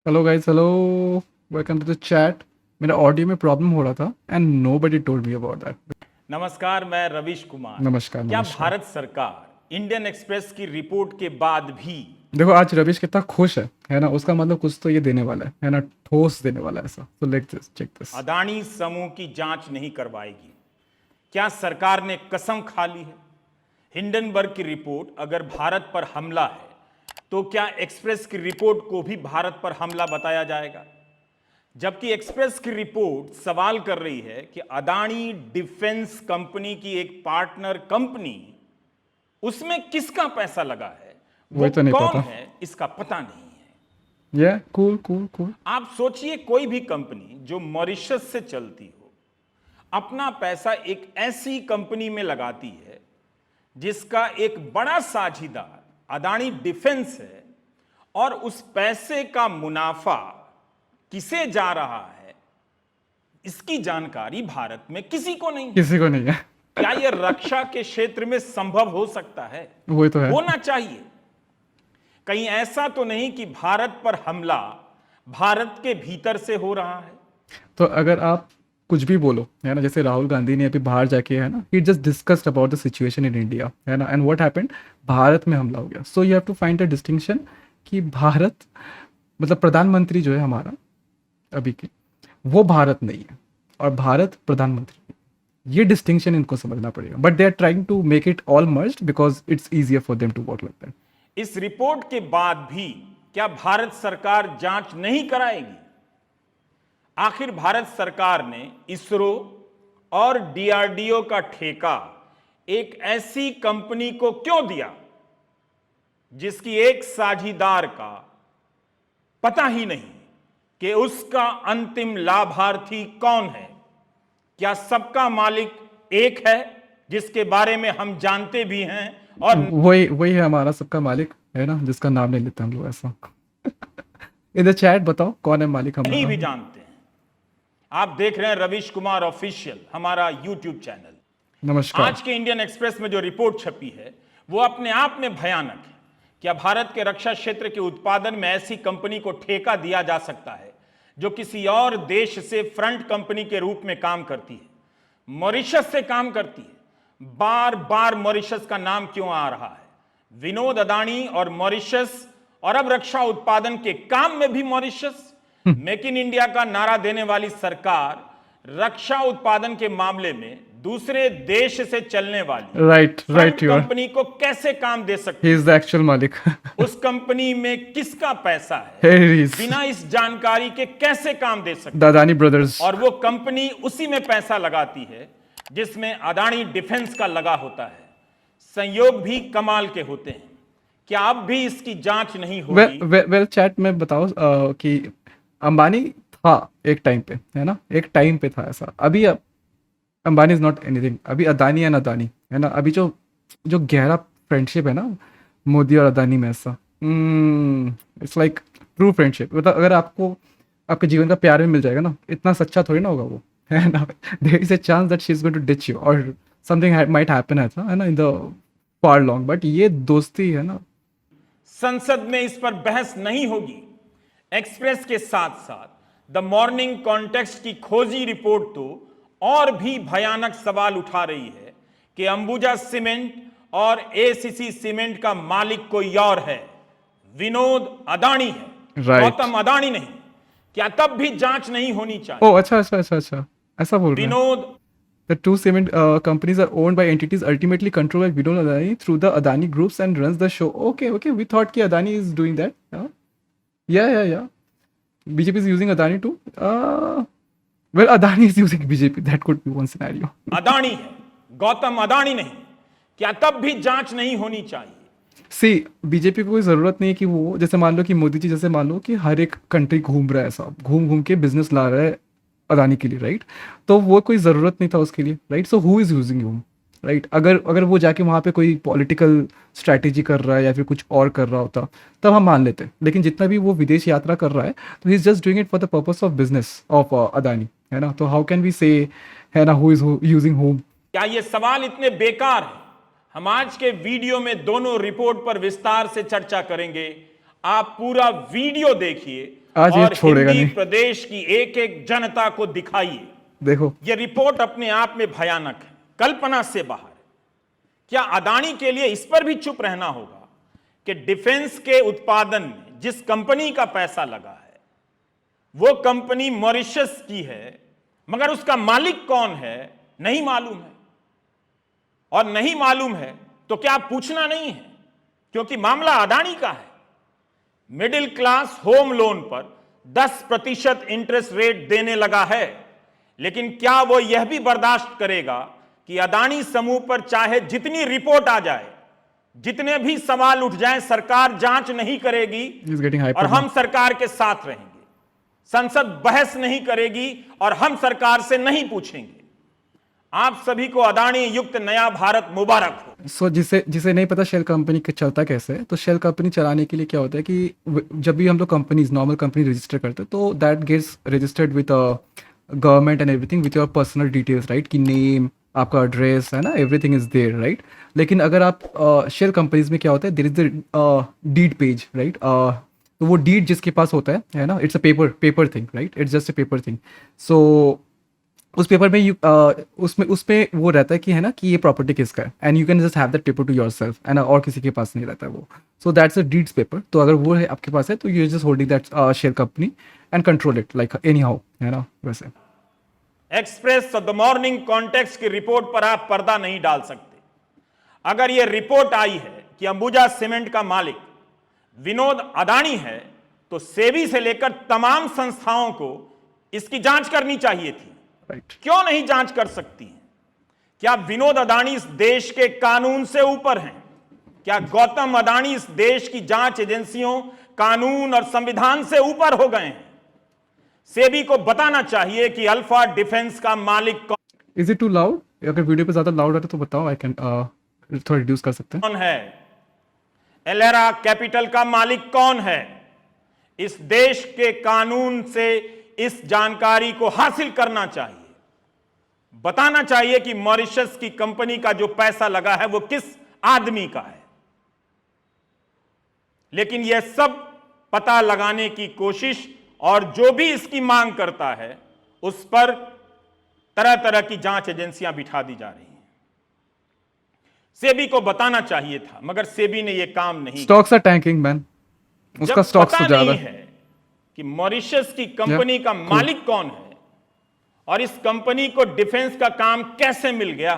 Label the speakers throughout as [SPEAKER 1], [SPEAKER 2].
[SPEAKER 1] Hello guys, hello. Welcome to the chat. मेरा audio में problem हो रहा था and nobody told me about that.
[SPEAKER 2] नमस्कार, मैं रवीश कुमार।
[SPEAKER 1] नमस्कार,
[SPEAKER 2] क्या
[SPEAKER 1] नमस्कार।
[SPEAKER 2] भारत सरकार इंडियन एक्सप्रेस की रिपोर्ट के बाद भी
[SPEAKER 1] देखो आज रविश कितना खुश है ना? उसका मतलब कुछ तो ये देने वाला है ना? ठोस देने वाला है ऐसा। तो let's this, check this.
[SPEAKER 2] Adani समूह की जांच नहीं करवाएगी? क्या सरकार ने कसम खा ली है? हिंडनबर्ग की रिपोर्ट अगर भारत पर हमला है तो क्या एक्सप्रेस की रिपोर्ट को भी भारत पर हमला बताया जाएगा? जबकि एक्सप्रेस की रिपोर्ट सवाल कर रही है कि अदानी डिफेंस कंपनी की एक पार्टनर कंपनी, उसमें किसका पैसा लगा है, वो
[SPEAKER 1] वही तो नहीं
[SPEAKER 2] कौन
[SPEAKER 1] पता।
[SPEAKER 2] है, इसका पता नहीं है।
[SPEAKER 1] ये कूल कूल कूल।
[SPEAKER 2] आप सोचिए, कोई भी कंपनी जो मॉरिशस से चलती हो अपना पैसा एक ऐसी कंपनी में लगाती है जिसका एक बड़ा साझीदार अदानी डिफेंस है, और उस पैसे का मुनाफा किसे जा रहा है इसकी जानकारी भारत में किसी को नहीं है।
[SPEAKER 1] किसी को नहीं है।
[SPEAKER 2] क्या यह रक्षा के क्षेत्र में संभव हो सकता है?
[SPEAKER 1] वही तो है।
[SPEAKER 2] होना चाहिए। कहीं ऐसा तो नहीं कि भारत पर हमला भारत के भीतर से हो रहा है?
[SPEAKER 1] तो अगर आप कुछ भी बोलो है ना, जैसे राहुल गांधी ने अभी बाहर जाके है ना, he just discussed about the situation in India है ना, एंड व्हाट हैपेंड, भारत में हमला हो गया। So you have to find a distinction कि भारत मतलब प्रधानमंत्री जो है हमारा अभी के, वो भारत नहीं है और भारत प्रधानमंत्री नहीं है। ये डिस्टिंक्शन इनको समझना पड़ेगा, but they are trying to make it all merged because it's easier for them to work like that.
[SPEAKER 2] इस रिपोर्ट के बाद भी क्या भारत सरकार जांच नहीं कराएगी? आखिर भारत सरकार ने इसरो और डीआरडीओ का ठेका एक ऐसी कंपनी को क्यों दिया जिसकी एक साझीदार का पता ही नहीं कि उसका अंतिम लाभार्थी कौन है? क्या सबका मालिक एक है जिसके बारे में हम जानते भी हैं और
[SPEAKER 1] वही वही है हमारा सबका मालिक है ना, जिसका नाम नहीं लेते हम लोग ऐसा। इन द चैट बताओ कौन है मालिक
[SPEAKER 2] नहीं
[SPEAKER 1] हमारा।
[SPEAKER 2] भी जानते हैं? आप देख रहे हैं रवीश कुमार ऑफिशियल, हमारा यूट्यूब चैनल।
[SPEAKER 1] नमस्कार।
[SPEAKER 2] आज के इंडियन एक्सप्रेस में जो रिपोर्ट छपी है वो अपने आप में भयानक है। क्या भारत के रक्षा क्षेत्र के उत्पादन में ऐसी कंपनी को ठेका दिया जा सकता है जो किसी और देश से फ्रंट कंपनी के रूप में काम करती है, मॉरिशस से काम करती है? बार बार मॉरिशस का नाम क्यों आ रहा है? विनोद अदानी और मॉरिशस, और अब रक्षा उत्पादन के काम में भी मॉरिशस। मेक इन इंडिया का नारा देने वाली सरकार रक्षा उत्पादन के मामले में दूसरे देश से चलने वाली
[SPEAKER 1] right
[SPEAKER 2] front
[SPEAKER 1] right, you are.
[SPEAKER 2] Company को कैसे काम दे सकती
[SPEAKER 1] ही
[SPEAKER 2] है?
[SPEAKER 1] इज द एक्चुअल मालिक।
[SPEAKER 2] उस कंपनी में किसका पैसा है,
[SPEAKER 1] हेरीज
[SPEAKER 2] बिना इस जानकारी के कैसे काम दे सकती
[SPEAKER 1] द अदानी ब्रदर्स।
[SPEAKER 2] है? और वो कंपनी उसी में पैसा लगाती है जिसमें अदानी डिफेंस का लगा होता है। संयोग भी कमाल के होते हैं। क्या अब भी इसकी जांच नहीं होगी?
[SPEAKER 1] वेल चैट में बताओ कि अंबानी था एक टाइम पे है ना, एक टाइम पे था ऐसा। अभी अंबानी इज नॉट एनीथिंग। अभी अदानी एंड अदानी है ना। अभी जो जो गहरा फ्रेंडशिप है ना मोदी और अदानी में, ऐसा इट्स लाइक ट्रू फ्रेंडशिप। मतलब अगर आपको आपके जीवन का प्यार भी मिल जाएगा ना, इतना सच्चा थोड़ी ना होगा वो, है ना। There is a chance that she is going to ditch you or something might happen ऐसा है ना in the far long, but ये दोस्ती है ना।
[SPEAKER 2] संसद में इस पर बहस नहीं होगी। एक्सप्रेस के साथ साथ द मॉर्निंग कॉन्टेक्स्ट की खोजी रिपोर्ट तो और भी भयानक सवाल उठा रही है कि अंबुजा सीमेंट और एसीसी सीमेंट का मालिक कोई और है, विनोद अदानी है,
[SPEAKER 1] Right.
[SPEAKER 2] गौतम अदानी नहीं। क्या तब भी जांच नहीं होनी चाहिए?
[SPEAKER 1] ओह अच्छा अच्छा अच्छा अच्छा, ऐसा बोल रहे हैं।
[SPEAKER 2] Vinod
[SPEAKER 1] The two cement companies are owned by entities ultimately controlled by Vinod Adani through the Adani groups and runs the show. Okay, okay. We thought कि Adani is doing that. Yeah. BJP is using Adani too. Well, Adani is using BJP. That could be one scenario.
[SPEAKER 2] Adani है, गौतम अदानी नहीं। क्या तब भी जांच नहीं होनी चाहिए?
[SPEAKER 1] सी बीजेपी को कोई ज़रूरत नहीं है कि वो, जैसे मान लो कि मोदी जी जैसे मान लो कि हर एक कंट्री घूम रहा है, सब घूम घूम के बिजनेस ला रहा है अदानी के लिए, राइट। तो वो कोई ज़रूरत नहीं था उसके लिए, right. So who is using him, right. अगर अगर वो जाके वहाँ पे कोई पॉलिटिकल स्ट्रैटेजी कर रहा है या फिर कुछ और कर रहा होता तब हम मान लेते, लेकिन जितना भी वो विदेश यात्रा कर रहा है तो he is just doing it for the purpose of business of Adani, है ना। तो हाउ कैन वी से, है ना, हु इज़ यूजिंग होम।
[SPEAKER 2] क्या ये सवाल इतने बेकार हैं? हम आज के वीडियो में दोनों रिपोर्ट पर विस्तार से चर्चा करेंगे। आप पूरा वीडियो देखिए
[SPEAKER 1] आज ये
[SPEAKER 2] और
[SPEAKER 1] छोड़ेगा
[SPEAKER 2] हिंदी
[SPEAKER 1] नहीं।
[SPEAKER 2] प्रदेश की एक एक जनता को दिखाइए।
[SPEAKER 1] देखो
[SPEAKER 2] यह रिपोर्ट अपने आप में भयानक है, कल्पना से बाहर है। क्या अदानी के लिए इस पर भी चुप रहना होगा कि डिफेंस के उत्पादन में जिस कंपनी का पैसा लगा है वो कंपनी मॉरिशस की है, मगर उसका मालिक कौन है नहीं मालूम है। और नहीं मालूम है तो क्या पूछना नहीं है, क्योंकि मामला अदानी का है। मिडिल क्लास होम लोन पर 10% इंटरेस्ट रेट देने लगा है, लेकिन क्या वो यह भी बर्दाश्त करेगा कि अदानी समूह पर चाहे जितनी रिपोर्ट आ जाए, जितने भी सवाल उठ जाएं, सरकार जांच नहीं करेगी
[SPEAKER 1] इज गेटिंग
[SPEAKER 2] और
[SPEAKER 1] हाइपर।
[SPEAKER 2] हम सरकार के साथ रहेंगे। संसद बहस नहीं करेगी और हम सरकार से नहीं पूछेंगे। आप सभी को अदानी युक्त नया भारत मुबारक हो।
[SPEAKER 1] सो जिसे जिसे नहीं पता शेल कंपनी का चलता कैसे है, तो शेल कंपनी चलाने के लिए क्या होता है कि जब भी हम लोग कंपनीज नॉर्मल कंपनी रजिस्टर करते हैं तो that gets registered with government and everything with your personal details, right, कि नेम, आपका एड्रेस है ना, एवरीथिंग इज देयर, राइट। लेकिन अगर आप शेल कंपनीज में क्या होता है, there is the deed page, right. तो वो डीड जिसके पास होता है ना, it's a paper thing, right, it's just a paper thing. So उस पेपर में उसमें वो रहता है कि है ना कि ये प्रॉपर्टी किसका है, and you can just have that paper two yourself, है ना, और किसी के पास नहीं रहता है वो। So that's a deeds paper. तो अगर वो है आपके पास है तो you just holding that share company and control it like any how, है ना, वैसे।
[SPEAKER 2] एक्सप्रेस द मॉर्निंग कॉन्टेक्स्ट की रिपोर्ट पर आप पर्दा नहीं डाल सकते। अगर यह रिपोर्ट आई है कि अंबुजा सीमेंट का मालिक विनोद अदानी है, तो सेबी से लेकर तमाम संस्थाओं को इसकी जांच करनी चाहिए थी।
[SPEAKER 1] राइट।
[SPEAKER 2] क्यों नहीं जांच कर सकती हैं? क्या विनोद अदानी इस देश के कानून से ऊपर हैं? क्या गौतम अदानी इस देश की जांच एजेंसियों, कानून और संविधान से ऊपर हो गए हैं? सेबी को बताना चाहिए कि अल्फा डिफेंस का मालिक
[SPEAKER 1] इज इट टू लाउड? अगर वीडियो पे ज़्यादा लाउड है तो बताओ, आई कैन थोड़ा रिड्यूस कर सकते हैं।
[SPEAKER 2] कौन है, एलेरा कैपिटल का मालिक कौन है। इस देश के कानून से इस जानकारी को हासिल करना चाहिए। बताना चाहिए कि मॉरिशस की कंपनी का जो पैसा लगा है वो किस आदमी का है। लेकिन यह सब पता लगाने की कोशिश और जो भी इसकी मांग करता है उस पर तरह तरह की जांच एजेंसियां बिठा दी जा रही हैं। सेबी को बताना चाहिए था, मगर सेबी ने यह काम नहीं।
[SPEAKER 1] स्टॉक्स आर टैंकिंग मैन, उसका
[SPEAKER 2] जब
[SPEAKER 1] स्टॉक्स
[SPEAKER 2] पता
[SPEAKER 1] तो ज्यादा
[SPEAKER 2] नहीं है कि मॉरिशस की कंपनी का मालिक कौन है और इस कंपनी को डिफेंस का काम कैसे मिल गया,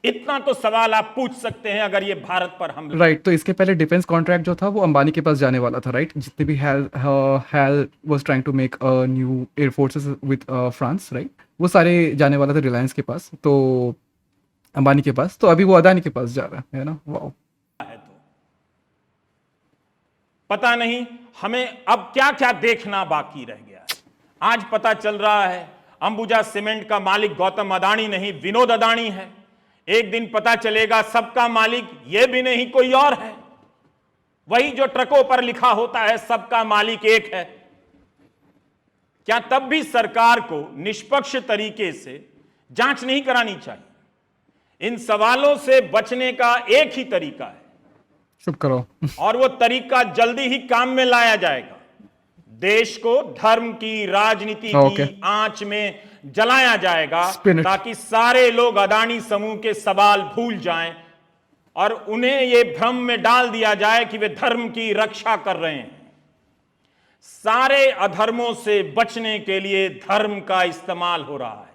[SPEAKER 2] इतना तो सवाल आप पूछ सकते हैं अगर ये भारत पर हमला।
[SPEAKER 1] राइट। तो इसके पहले डिफेंस कॉन्ट्रैक्ट जो था वो अंबानी के पास जाने वाला था, राइट। जितने भी hell was trying to make new air forces with France, right, वो सारे जाने वाला था रिलायंस के पास, तो अंबानी के पास। तो अभी वो अदानी के पास जा रहा है ना। वाओ।
[SPEAKER 2] है तो पता नहीं हमें अब क्या क्या देखना बाकी रह गया है। आज पता चल रहा है अंबुजा सीमेंट का मालिक गौतम अदानी नहीं, विनोद अदानी है। एक दिन पता चलेगा सबका मालिक यह भी नहीं कोई और है। वही जो ट्रकों पर लिखा होता है सबका मालिक एक है। क्या तब भी सरकार को निष्पक्ष तरीके से जांच नहीं करानी चाहिए? इन सवालों से बचने का एक ही तरीका है,
[SPEAKER 1] चुप करो।
[SPEAKER 2] और वो तरीका जल्दी ही काम में लाया जाएगा। देश को धर्म की, राजनीति
[SPEAKER 1] Okay.
[SPEAKER 2] की आंच में जलाया जाएगा
[SPEAKER 1] Spin it.
[SPEAKER 2] ताकि सारे लोग अदानी समूह के सवाल भूल जाएं और उन्हें ये भ्रम में डाल दिया जाए कि वे धर्म की रक्षा कर रहे हैं। सारे अधर्मों से बचने के लिए धर्म का इस्तेमाल हो रहा है।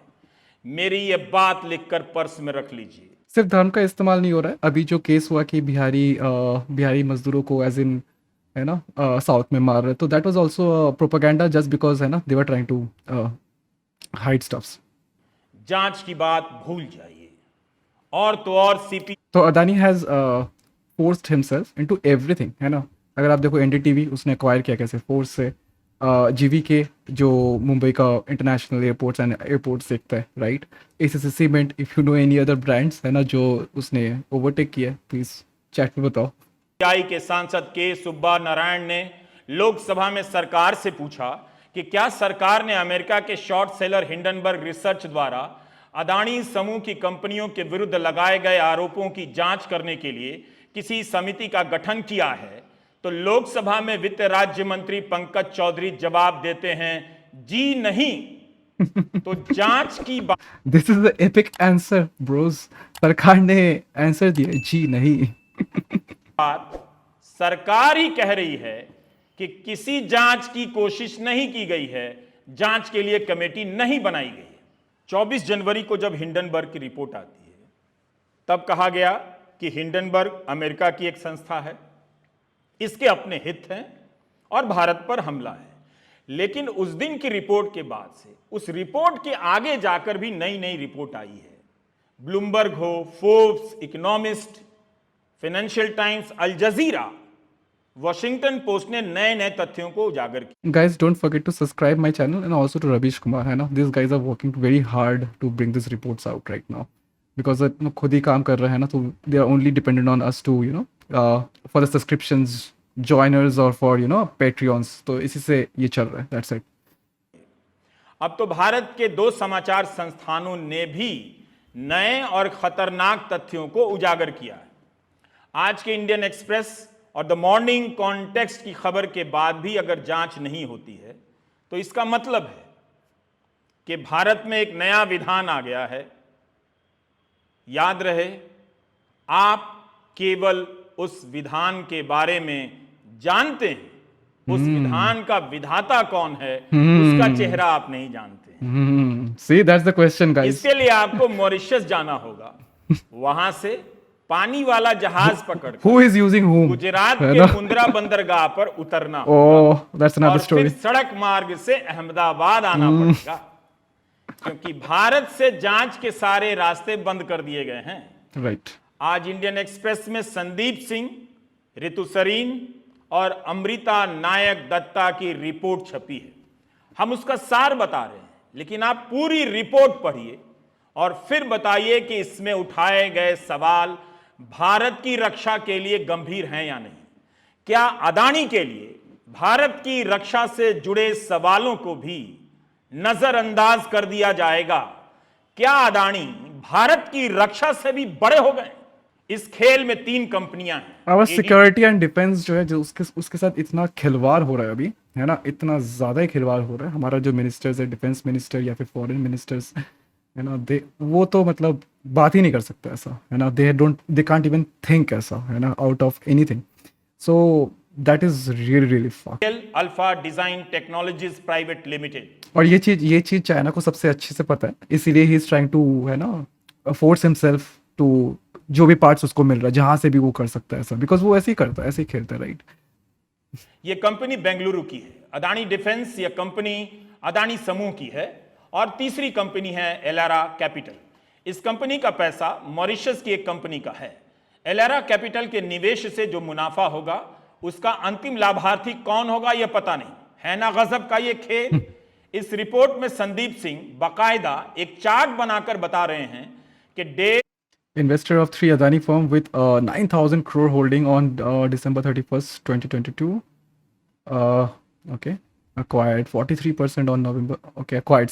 [SPEAKER 2] मेरी ये बात लिखकर पर्स में रख लीजिए।
[SPEAKER 1] सिर्फ धर्म का इस्तेमाल नहीं हो रहा है। अभी जो केस हुआ कि बिहारी मजदूरों को एज इन, है ना, साउथ में मार रहे, तो that was also propaganda just because, है ना, they were trying to hide stuffs.
[SPEAKER 2] जांच की बात भूल जाइए। और तो और सीपी
[SPEAKER 1] तो Adani has forced himself into everything, है ना। अगर आप देखो एनडीटीवी उसने एक्वायर किया कैसे फोर्स से, जीवीके जो मुंबई का इंटरनेशनल एयरपोर्ट्स एंड एयरपोर्ट्स देखता है, right. ACC cement, if you no any other brands, है ना, जो उसने ओवरटेक किया है, प्लीज चैट में बताओ।
[SPEAKER 2] आई के सांसद के सुब्बा नारायण ने लोकसभा में सरकार से पूछा कि क्या सरकार ने अमेरिका के शॉर्ट सेलर हिंडनबर्ग रिसर्च द्वारा अदानी समूह की कंपनियों के विरुद्ध लगाए गए आरोपों की जांच करने के लिए किसी समिति का गठन किया है, तो लोकसभा में वित्त राज्य मंत्री पंकज चौधरी जवाब देते हैं जी नहीं। तो जांच की बात
[SPEAKER 1] this is the epic answer Bros. सरकार ने आंसर दिया जी नहीं।
[SPEAKER 2] सरकार ही कह रही है कि किसी जांच की कोशिश नहीं की गई है, जांच के लिए कमेटी नहीं बनाई गई है। 24 जनवरी को जब हिंडनबर्ग की रिपोर्ट आती है तब कहा गया कि हिंडनबर्ग अमेरिका की एक संस्था है, इसके अपने हित हैं और भारत पर हमला है। लेकिन उस दिन की रिपोर्ट के बाद से उस रिपोर्ट के आगे जाकर भी नई नई रिपोर्ट आई है। ब्लूमबर्ग हो, फोर्ब्स, इकोनॉमिस्ट, फाइनेंशियल टाइम्स, अल जजीरा, वॉशिंगटन पोस्ट ने नए नए तथ्यों को उजागर किया।
[SPEAKER 1] Guys, don't forget to subscribe my channel and also to Ravish Kumar, है ना? These guys are working very hard to bring these reports out right now because खुद ही काम कर रहे हैं ना, तो they are only dependent on us to for the subscriptions, joiners or for Patreons. तो इसी से ये चल रहा है. That's it.
[SPEAKER 2] अब तो भारत के 2 समाचार संस्थानों ने भी नए और खतरनाक तथ्यों को उजागर किया है। आज के इंडियन एक्सप्रेस और द मॉर्निंग कॉन्टेक्स्ट की खबर के बाद भी अगर जांच नहीं होती है तो इसका मतलब है कि भारत में एक नया विधान आ गया है। याद रहे, आप केवल उस विधान के बारे में जानते हैं, उस विधान का विधाता कौन है उसका चेहरा आप नहीं जानते।
[SPEAKER 1] See, that's the question, guys.
[SPEAKER 2] इसके लिए आपको मॉरिशस जाना होगा, वहां से पानी वाला जहाज पकड़
[SPEAKER 1] Who is using whom?
[SPEAKER 2] Gujarat
[SPEAKER 1] है
[SPEAKER 2] के
[SPEAKER 1] ना?
[SPEAKER 2] मुंद्रा बंदरगाह पर उतरना
[SPEAKER 1] Oh, that's
[SPEAKER 2] और
[SPEAKER 1] another
[SPEAKER 2] फिर
[SPEAKER 1] story.
[SPEAKER 2] सड़क मार्ग से अहमदाबाद आना पड़ेगा, क्योंकि भारत से जांच के सारे रास्ते बंद कर दिए गए हैं।
[SPEAKER 1] Right.
[SPEAKER 2] आज इंडियन एक्सप्रेस में संदीप सिंह, ऋतु सरीन और अमृता नायक दत्ता की रिपोर्ट छपी है। हम उसका सार बता रहे हैं, लेकिन आप पूरी रिपोर्ट पढ़िए और फिर बताइए कि इसमें उठाए गए सवाल भारत की रक्षा के लिए गंभीर हैं या नहीं। क्या अदानी के लिए भारत की रक्षा से जुड़े सवालों को भी नजरअंदाज कर दिया जाएगा? क्या अदानी भारत की रक्षा से भी बड़े हो गए? इस खेल में 3 कंपनियां हैं।
[SPEAKER 1] आवर सिक्योरिटी एंड डिफेंस जो है, जो उसके साथ इतना खिलवाड़ हो रहा है अभी, है ना, इतना ज़्यादा ही खिलवाड़ हो रहा है। हमारा जो मिनिस्टर्स है, डिफेंस मिनिस्टर या फिर फॉरेन मिनिस्टर्स, है ना, वो तो मतलब बात ही नहीं कर सकते ऐसा, है ना। दे कांट इवन थिंक ऐसा, है ना, out of anything. So that is really really fuck.
[SPEAKER 2] Alpha design technologies private limited,
[SPEAKER 1] और ये चीज चाइना को सबसे अच्छे से पता है, इसीलिए ही इज ट्राइंग टू, है ना, फोर्स हिमसेल्फ टू, जो भी पार्ट्स उसको मिल रहा है जहां से भी वो कर सकता है ऐसा, बिकॉज वो ऐसे ही करता है, ऐसे ही खेलता है, राइट।
[SPEAKER 2] ये कंपनी बेंगलुरु की है। अदानी डिफेंस ये कंपनी अदानी समूह की है। और तीसरी कंपनी है एलारा कैपिटल। इस कंपनी का पैसा मॉरिशस की एक कंपनी का है। एलारा कैपिटल के निवेश से जो मुनाफा होगा उसका अंतिम लाभार्थी कौन होगा यह पता नहीं है। ना गजब का ये खेल। इस रिपोर्ट में संदीप सिंह बाकायदा एक चार्ट बनाकर बता रहे हैं कि
[SPEAKER 1] Investor of 3 Adani firm with 9,000 crore holding on December 31st, 2022. Okay. Acquired 43% on November. Okay, acquired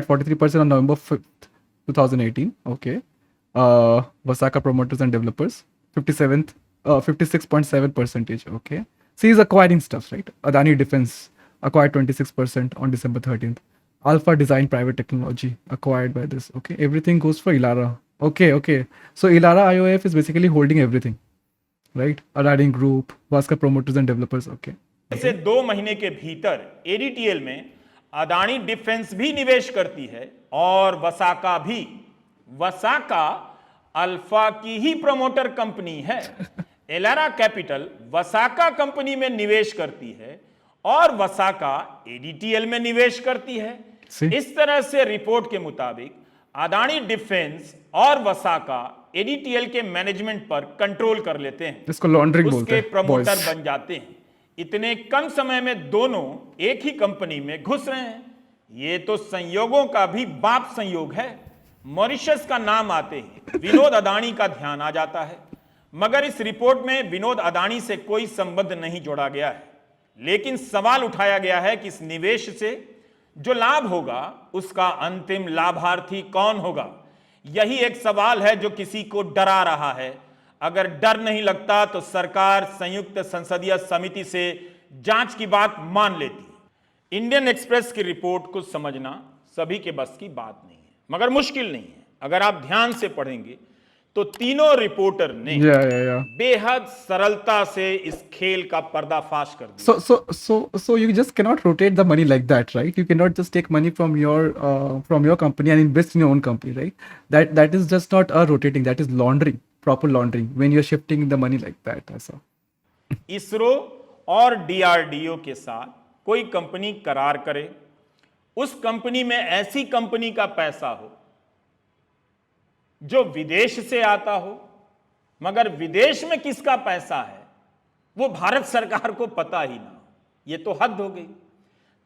[SPEAKER 1] 43% on November 5th, 2018. Okay. Vasaka promoters and developers, 56.7%. Okay. So he's acquiring stuff, right? Adani Defense acquired 26% on December 13th. Alpha Design Private Technology acquired by this. Okay. Everything goes for Elara. Okay. So Elara IOF is basically holding everything, right? Adani Group, Vasca Promoters and Developers. Okay.
[SPEAKER 2] से 2 महीने के भीतर एडीटीएल में Adani defence भी निवेश करती है और वसाका भी। वसाका अल्फा की ही प्रमोटर कंपनी है। एलारा कैपिटल वसाका कंपनी में निवेश करती है और वसाका एडीटीएल में निवेश करती है। इस तरह से रिपोर्ट के मुताबिक अदानी डिफेंस और वसाका एडीटीएल के मैनेजमेंट पर कंट्रोल कर लेते हैं,
[SPEAKER 1] इसको लॉन्ड्रिंग बोलते हैं,
[SPEAKER 2] उसके प्रमोटर बन जाते हैं। इतने कम समय में दोनों एक ही कंपनी में घुस रहे हैं। ये तो संयोगों का भी बाप संयोग है। मॉरिशस का नाम आते ही विनोद अदानी का ध्यान आ जाता है, मगर इस रिपोर्ट में विनोद अदानी से कोई संबंध नहीं जोड़ा गया है। लेकिन सवाल उठाया गया है कि इस निवेश से जो लाभ होगा उसका अंतिम लाभार्थी कौन होगा। यही एक सवाल है जो किसी को डरा रहा है। अगर डर नहीं लगता तो सरकार संयुक्त संसदीय समिति से जांच की बात मान लेती। इंडियन एक्सप्रेस की रिपोर्ट को समझना सभी के बस की बात नहीं है, मगर मुश्किल नहीं है। अगर आप ध्यान से पढ़ेंगे तो तीनों रिपोर्टर ने
[SPEAKER 1] Yeah.
[SPEAKER 2] बेहद सरलता से इस खेल का पर्दाफाश कर दिया।
[SPEAKER 1] So you just cannot rotate the money like that, right? You cannot just take money from your company and invest in your own company, right? That is just not a rotating. That is laundering, proper laundering. When you're shifting the money like that, ऐसा.
[SPEAKER 2] इसरो और DRDO के साथ कोई company करार करे, उस company में ऐसी कंपनी का पैसा हो जो विदेश से आता हो, मगर विदेश में किसका पैसा है वो भारत सरकार को पता ही ना, ये तो हद हो गई।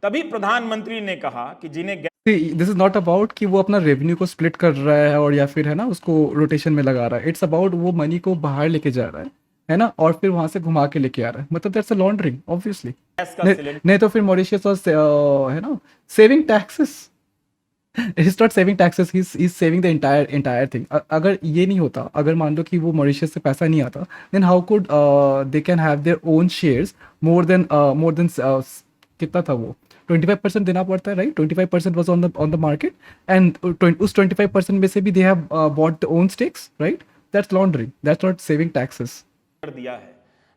[SPEAKER 2] तभी प्रधानमंत्री ने कहा कि जिन्हें
[SPEAKER 1] See, this is not about कि वो अपना रेवेन्यू को स्प्लिट कर रहा है और या फिर है ना उसको रोटेशन में लगा रहा है. इट्स अबाउट वो मनी को बाहर लेके जा रहा है ना, और फिर वहां से घुमा के लेके आ रहा है. मतलब that's a laundering obviously.
[SPEAKER 2] Gas का
[SPEAKER 1] नहीं तो फिर मॉरिशियस और है ना saving taxes. Is not saving taxes, he is saving the entire thing. अगर ये नहीं होता, अगर मान लो कि वो मॉरिशियस से पैसा नहीं आता, then how could they can have their own shares more than कितना था वो 25% देना पड़ता है, right? 25% was on the market and उस 25% में से भी they have bought own stakes, right? That's laundering, that's not saving taxes.
[SPEAKER 2] कर दिया है,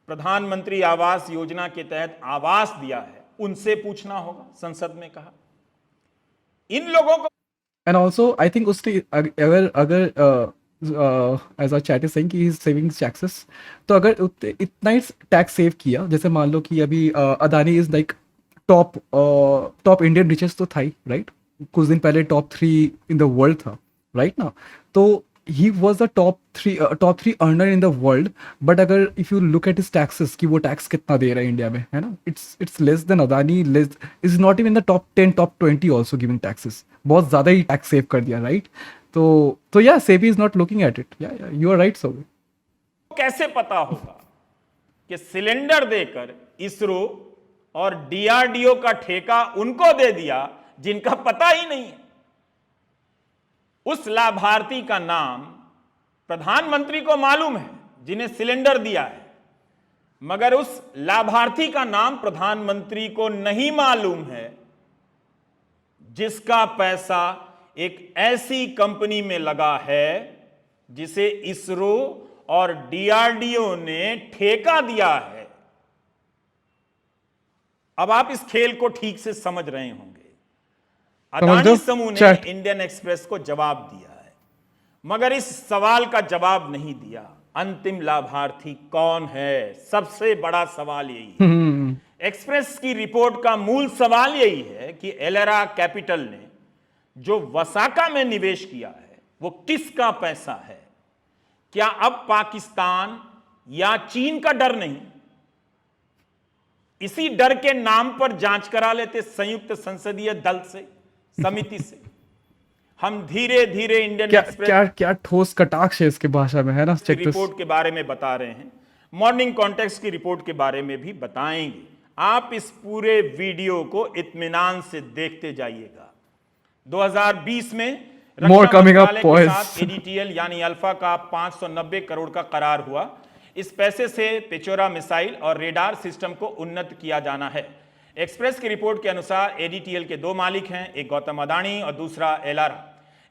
[SPEAKER 2] प्रधानमंत्री आवास योजना के तहत आवास दिया है, उनसे पूछना होगा, संसद में कहा। इन लोगों को
[SPEAKER 1] एंड ऑल्सो आई थिंक उसने अगर अगर as a chat is saying कि इज सेविंग टैक्सेस, तो अगर इतना ही टैक्स सेव किया, जैसे मान लो कि अभी Adani is like top Indian richest तो था ही, राइट? कुछ दिन पहले टॉप 3 इन द वर्ल्ड था, राइट ना? तो he was the top three earner in the world. But अगर if you look at his taxes कि वो टैक्स कितना दे रहा है इंडिया में, है ना, it's less than Adani, less is not even the top 10 top 20 also giving taxes. बहुत ज़्यादा ही टैक्स सेव कर दिया, राइट? तो या SEBI is not looking at it. या यू आर राइट. सो
[SPEAKER 2] कैसे पता होगा कि सिलेंडर देकर इसरो और डीआरडीओ का ठेका उनको दे दिया जिनका पता ही नहीं है? उस लाभार्थी का नाम प्रधानमंत्री को मालूम है जिन्हें सिलेंडर दिया है, मगर उस लाभार्थी का नाम प्रधानमंत्री को नहीं मालूम है जिसका पैसा एक ऐसी कंपनी में लगा है जिसे इसरो और डीआरडीओ ने ठेका दिया है. अब आप इस खेल को ठीक से समझ रहे होंगे. अदानी समूह ने इंडियन एक्सप्रेस को जवाब दिया है, मगर इस सवाल का जवाब नहीं दिया, अंतिम लाभार्थी कौन है? सबसे बड़ा सवाल यही है. एक्सप्रेस की रिपोर्ट का मूल सवाल यही है कि एलेरा कैपिटल ने जो वसाका में निवेश किया है वो किसका पैसा है? क्या अब पाकिस्तान या चीन का डर नहीं? इसी डर के नाम पर जांच करा लेते संयुक्त संसदीय दल से, समिति से. हम धीरे धीरे इंडियन एक्सप्रेस
[SPEAKER 1] क्या ठोस कटाक्ष है इसके भाषा में, है ना?
[SPEAKER 2] रिपोर्ट के बारे में बता रहे हैं, मॉर्निंग कॉन्टेक्स्ट की रिपोर्ट के बारे में भी बताएंगे. आप इस पूरे वीडियो को इत्मीनान से देखते जाइएगा. 2020 में रक्षा मंत्रालय के साथ एडीटीएल यानी अल्फा का 590 करोड़ का करार हुआ. इस पैसे से पेचोरा मिसाइल और रेडार सिस्टम को उन्नत किया जाना है. एक्सप्रेस की रिपोर्ट के अनुसार एडीटीएल के 2 मालिक हैं, एक गौतम अदानी और दूसरा एलारा.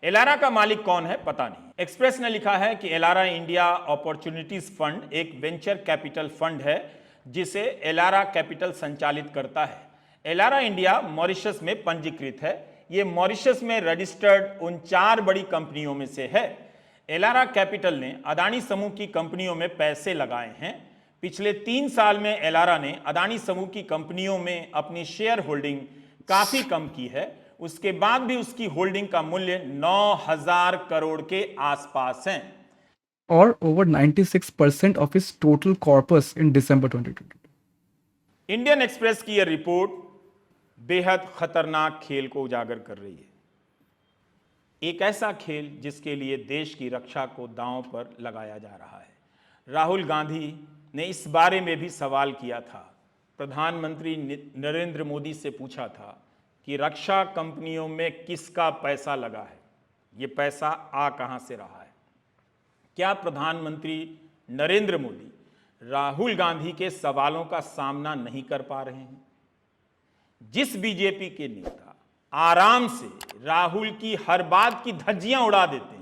[SPEAKER 2] एलारा का मालिक कौन है पता नहीं. एक्सप्रेस ने लिखा है कि एलारा इंडिया अपॉर्चुनिटीज फंड एक वेंचर कैपिटल फंड है जिसे एलारा कैपिटल संचालित करता है. एलारा इंडिया मॉरिशस में पंजीकृत है. ये मॉरिशस में रजिस्टर्ड उन 4 बड़ी कंपनियों में से है. एलारा कैपिटल ने अदानी समूह की कंपनियों में पैसे लगाए हैं. पिछले 3 साल में एलारा ने अदानी समूह की कंपनियों में अपनी शेयर होल्डिंग काफी कम की है. उसके बाद भी उसकी होल्डिंग का मूल्य 9,000 करोड़ के आसपास है.
[SPEAKER 1] और ओवर 96% ऑफ इस टोटल कॉर्पस इन दिसंबर 2022.
[SPEAKER 2] इंडियन एक्सप्रेस की यह रिपोर्ट बेहद खतरनाक खेल को उजागर कर रही है. एक ऐसा खेल जिसके लिए देश की रक्षा को दांव पर लगाया जा रहा है. राहुल गांधी ने इस बारे में भी सवाल किया था. प्रधानमंत्री नरेंद्र मोदी से पूछा था कि रक्षा कंपनियों में किसका पैसा लगा है, ये पैसा आ कहां से रहा है? क्या प्रधानमंत्री नरेंद्र मोदी राहुल गांधी के सवालों का सामना नहीं कर पा रहे हैं। जिस बीजेपी के नेता आराम से राहुल की हर बात की धज्जियां उड़ा देते हैं,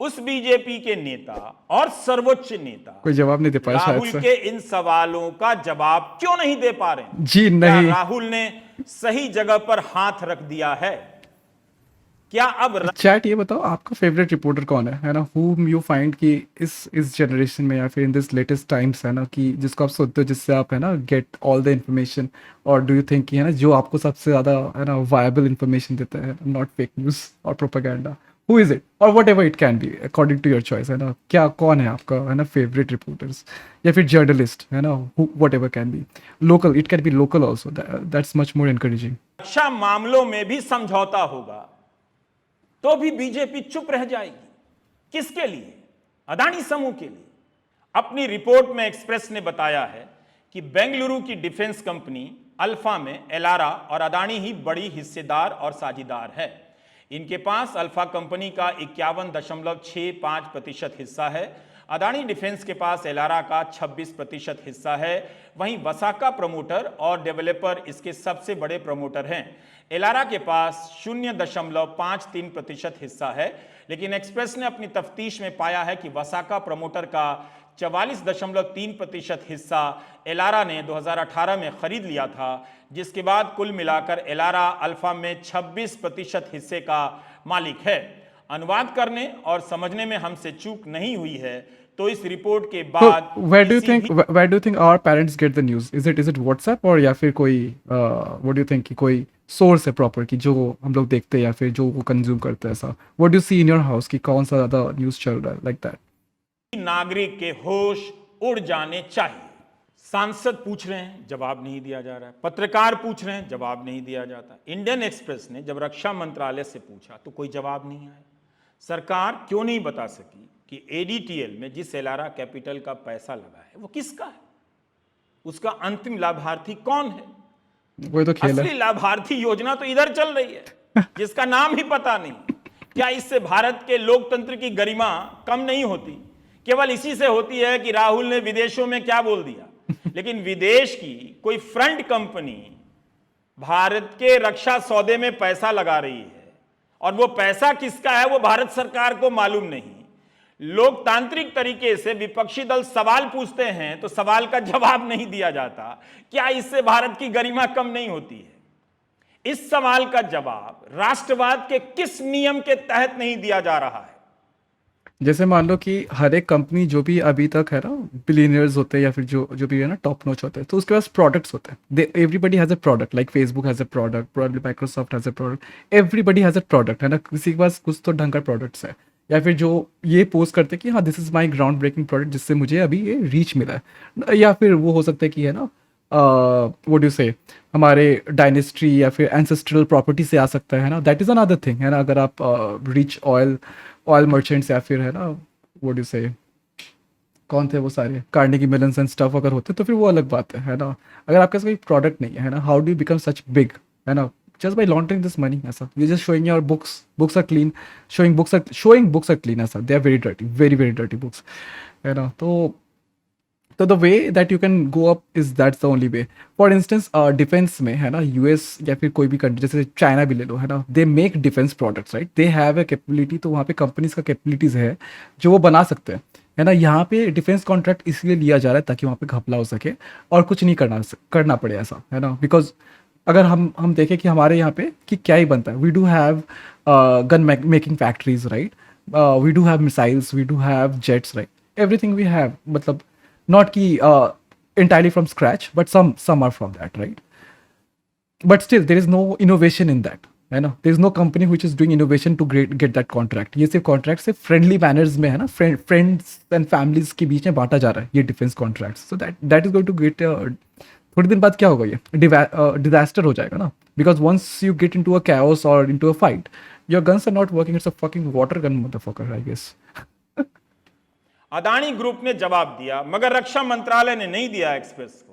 [SPEAKER 2] उस बीजेपी के नेता और सर्वोच्च नेता
[SPEAKER 1] कोई जवाब नहीं दे पाया शायद
[SPEAKER 2] राहुल
[SPEAKER 1] से।
[SPEAKER 2] के इन सवालों का जवाब क्यों नहीं दे पा रहे हैं?
[SPEAKER 1] जी
[SPEAKER 2] क्या
[SPEAKER 1] नहीं।
[SPEAKER 2] राहुल ने सही जगह पर हाथ रख दिया है? क्या अब
[SPEAKER 1] चैट ये बताओ आपका फेवरेट रिपोर्टर कौन है ना, whom you find कि इस जनरेशन में या फिर इन दिस लेटेस्ट टाइम्स है ना, कि जिसको आप सुनते हो, जिससे आप है ना गेट ऑल द इन्फॉर्मेशन, और डू यू थिंक कि है ना जो आपको सबसे ज़्यादा है ना वायबल इन्फॉर्मेशन देता है, नॉट फेक न्यूज़ और प्रोपेगेंडा, हु इज़ इट और whatever it can be according to your choice, है ना, क्या कौन है आपका है ना फेवरेट रिपोर्टर्स या फिर जर्नलिस्ट, है ना, whatever can be local, it can be local also, that's much more encouraging.
[SPEAKER 2] रक्षा मामलों में भी समझौता होगा तो भी बीजेपी चुप रह जाएगी? किसके लिए? अदानी समूह के लिए। अपनी रिपोर्ट में एक्सप्रेस ने बताया है कि बेंगलुरु की डिफेंस कंपनी अल्फा में एलारा और अदानी ही बड़ी हिस्सेदार और साझीदार है। इनके पास अल्फा कंपनी का 51.65% हिस्सा है। अदानी डिफेंस के पास एलारा का 26% हिस्सा है। वहीं वसाका प्रमोटर और डेवलपर इसके सबसे बड़े प्रमोटर हैं। एलारा के पास 0.53% हिस्सा है, लेकिन एक्सप्रेस ने अपनी तफ्तीश में पाया है कि वसाका प्रमोटर का 44.3% हिस्सा एलारा ने 2018 में खरीद लिया था, जिसके बाद कुल मिलाकर एलारा अल्फा में 26% हिस्से का मालिक है। अनुवाद करने और समझने में हमसे चूक नहीं हुई है, तो इस रिपोर्ट के बाद
[SPEAKER 1] where do you think our parents get the news? Is it WhatsApp और या फिर कोई what do you think कि कोई सोर्स है प्रॉपर कि जो हम लोग देखते हैं या फिर जो वो कंज्यूम करते हैं, ऐसा what do you see in your house कि कौन सा ज़्यादा न्यूज़ चल रहा है like that?
[SPEAKER 2] नागरिक के होश उड़ जाने चाहिए। सांसद पूछ रहे हैं, जवाब नहीं दिया जा रहा है। पत्रकार पूछ रहे हैं, जवाब नहीं दिया जाता। इंडियन एक्सप्रेस ने जब रक्षा मंत्रालय से पूछा तो कोई जवाब नहीं आया। सरकार क्यों नहीं बता सकी कि एडीटीएल में जिस एलारा कैपिटल का पैसा लगा है वो किसका है? उसका अंतिम लाभार्थी कौन है?
[SPEAKER 1] वो तो खेल है।
[SPEAKER 2] असली लाभार्थी योजना तो इधर चल रही है जिसका नाम ही पता नहीं। क्या इससे भारत के लोकतंत्र की गरिमा कम नहीं होती? केवल इसी से होती है कि राहुल ने विदेशों में क्या बोल दिया, लेकिन विदेश की कोई फ्रंट कंपनी भारत के रक्षा सौदे में पैसा लगा रही है और वो पैसा किसका है वो भारत सरकार को मालूम नहीं। लोकतांत्रिक तरीके से विपक्षी दल सवाल पूछते हैं तो सवाल का जवाब नहीं दिया जाता। क्या इससे भारत की गरिमा कम नहीं होती है? इस सवाल का जवाब राष्ट्रवाद के किस नियम के तहत नहीं दिया जा रहा है?
[SPEAKER 1] जैसे मान लो कि हर एक कंपनी जो भी अभी तक है ना बिलियनियर्स होते हैं या फिर जो जो भी है ना टॉप नॉच होते हैं, तो उसके पास प्रोडक्ट्स होते हैं। They everybody has a product, like Facebook has a product, probably Microsoft has a product, everybody has a product, है ना। किसी के पास कुछ तो ढंग का प्रोडक्ट्स है, या फिर जो ये पोस्ट करते हैं कि हाँ this is my groundbreaking product जिससे मुझे अभी ये रीच मिला है, या फिर वो हो सकता है कि है ना व्हाट डू से हमारे डायनेस्टी या फिर एंसेस्ट्रल प्रॉपर्टी से आ सकता है ना, दैट इज़ अनदर थिंग, है ना। अगर आप रिच ऑयल मर्चेंट्स या फिर है ना व्हाट डू से कौन थे वो सारे कार्नेगी मेलन्स एंड स्टफ अगर होते तो फिर वो अलग बात है ना। अगर आपके पास कोई प्रोडक्ट नहीं है ना, how do you become such big, है ना, just by laundering this money, ऐसा you're just showing your books are clean, showing books are clean, ऐसा they are very dirty, very dirty books, है ना। तो the way that you can go up is that's the only way. For instance defence में है ना US या फिर कोई भी कंट्री जैसे चाइना भी ले लो, है ना, they make defence products, right, they have a capability, तो वहाँ पे कंपनीज का कैपेबिलिटीज है जो वो बना सकते हैं, है ना। यहाँ पे डिफेंस कॉन्ट्रैक्ट इसलिए लिया जा रहा है ताकि वहाँ पे घपला हो सके और कुछ नहीं करना पड़े, ऐसा, है ना। बिकॉज अगर हम देखें कि हमारे यहाँ पे कि क्या ही बनता है, we do have gun making factories, right, we do have missiles, we do have jets, right, everything we have, मतलब not ki entirely from scratch, but some are from that, right? But still there is no innovation in that, है ना। there is no company which is doing innovation to get that contract. ये सिर्फ contract से friendly manners में, है ना, friends and families के बीच में बांटा जा रहा है ये defence contract. So that is going to get, थोड़ी दिन बाद क्या होगा, ये डिजास्टर हो जाएगा ना। Because once you get into a chaos or into a fight, your guns are not working, it's a fucking water gun motherfucker, I guess.
[SPEAKER 2] Adani group ने जवाब दिया, मगर रक्षा मंत्रालय ने नहीं दिया एक्सप्रेस को।